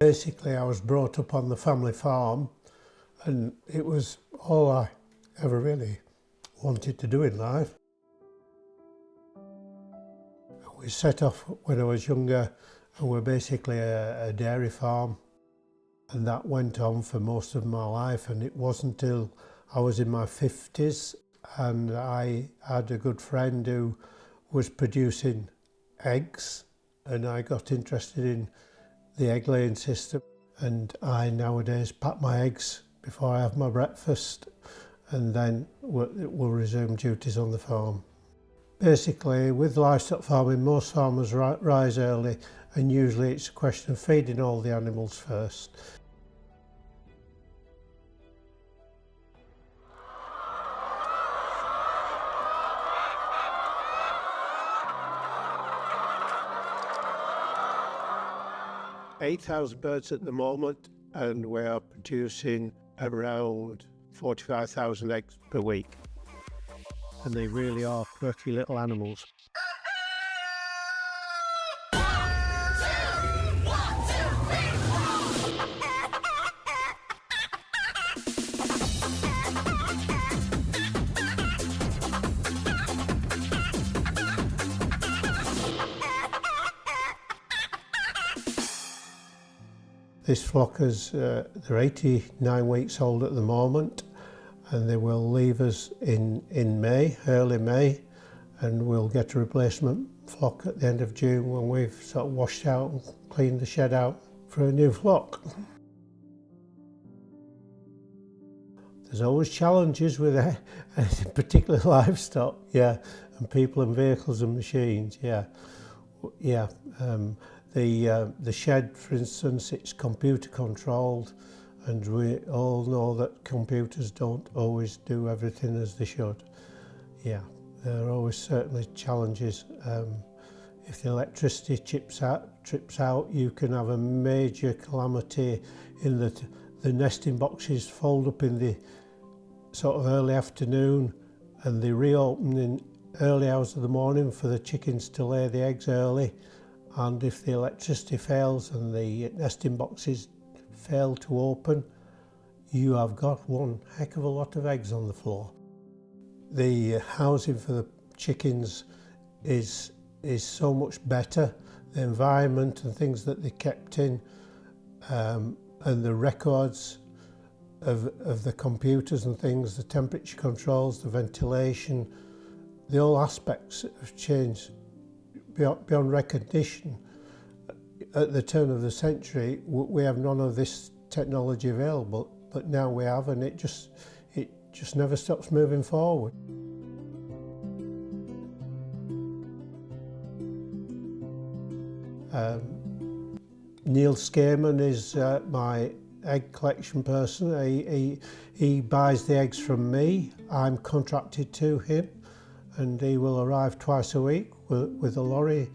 Basically, I was brought up on the family farm, and it was all I ever really wanted to do in life. We set off when I was younger, and we're basically a dairy farm, and that went on for most of my life. And it wasn't until I was in my 50s and I had a good friend who was producing eggs, and I got interested in the egg laying system, and I nowadays pack my eggs before I have my breakfast, and then we'll resume duties on the farm. Basically, with livestock farming, most farmers rise early, and usually it's a question of feeding all the animals first. "8,000 birds at the moment, and we are producing around 45,000 eggs per week. And they really are quirky little animals. 'This flock they're 89 weeks old at the moment, and they will leave us in May, early May, and we'll get a replacement flock at the end of June when we've sort of washed out and cleaned the shed out for a new flock. There's always challenges with particular livestock, yeah, and people and vehicles and machines, yeah. The shed, for instance, it's computer controlled, and we all know that computers don't always do everything as they should. Yeah, there are always certainly challenges. If the electricity trips out, you can have a major calamity in that the nesting boxes fold up in the sort of early afternoon, and they reopen in early hours of the morning for the chickens to lay the eggs early. And if the electricity fails and the nesting boxes fail to open, you have got one heck of a lot of eggs on the floor. The housing for the chickens is so much better. The environment and things that they kept in, and the records of the computers and things, the temperature controls, the ventilation, the all aspects have changed beyond recognition. At the turn of the century, we have none of this technology available, but now we have, and it just never stops moving forward. Neil Skaman is my egg collection person. He buys the eggs from me. I'm contracted to him, and he will arrive twice a week with a lorry,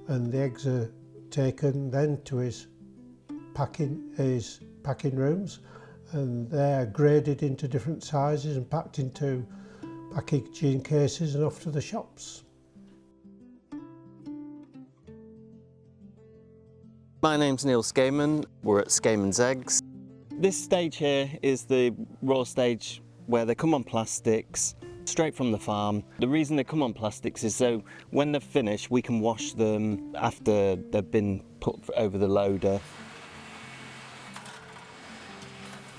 and the eggs are taken then to his packing rooms, and they're graded into different sizes and packed into packaging cases and off to the shops. My name's Neil Skaman. We're at Skaman's Eggs. This stage here is the raw stage where they come on plastics straight from the farm. The reason they come on plastics is so when they're finished we can wash them after they've been put over the loader.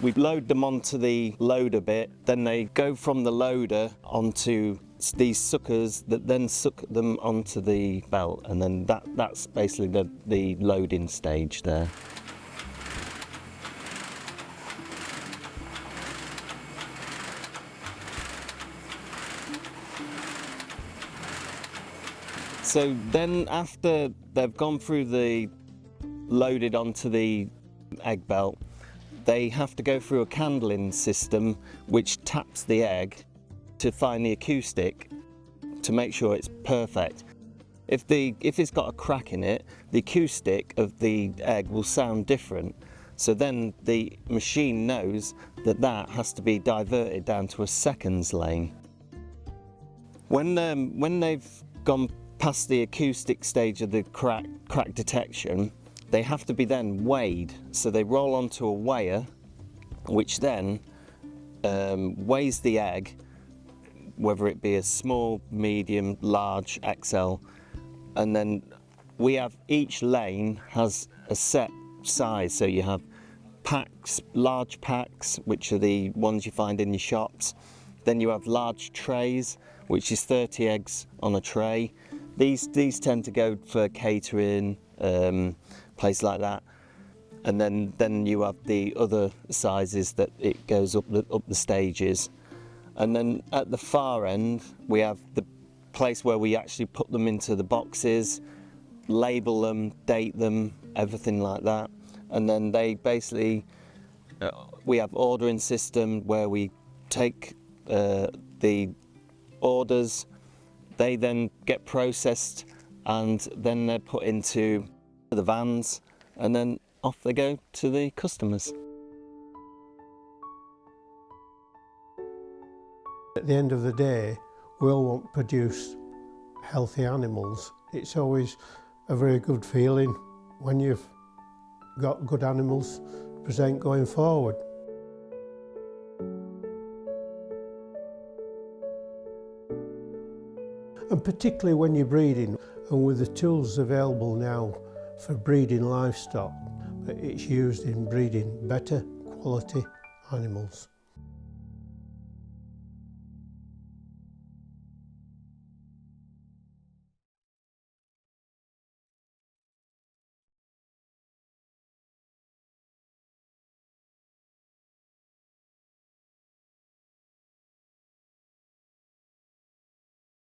We load them onto the loader bit, then they go from the loader onto these suckers that then suck them onto the belt, and then that's basically the loading stage there. So then after they've gone through the loaded onto the egg belt, they have to go through a candling system which taps the egg to find the acoustic to make sure it's perfect. If it's got a crack in it, the acoustic of the egg will sound different. So then the machine knows that has to be diverted down to a seconds lane. When they've gone past the acoustic stage of the crack detection, they have to be then weighed. So they roll onto a weigher, which then weighs the egg, whether it be a small, medium, large, XL, and then we have, each lane has a set size. So you have packs, large packs, which are the ones you find in your shops. Then you have large trays, which is 30 eggs on a tray. These tend to go for catering, place like that. And then you have the other sizes that it goes up the stages. And then at the far end, we have the place where we actually put them into the boxes, label them, date them, everything like that. And then they basically, we have ordering system where we take the orders, they then get processed, and then they're put into the vans, and then off they go to the customers. At the end of the day, we all want to produce healthy animals. It's always a very good feeling when you've got good animals to present going forward. And particularly when you're breeding, and with the tools available now for breeding livestock, it's used in breeding better quality animals.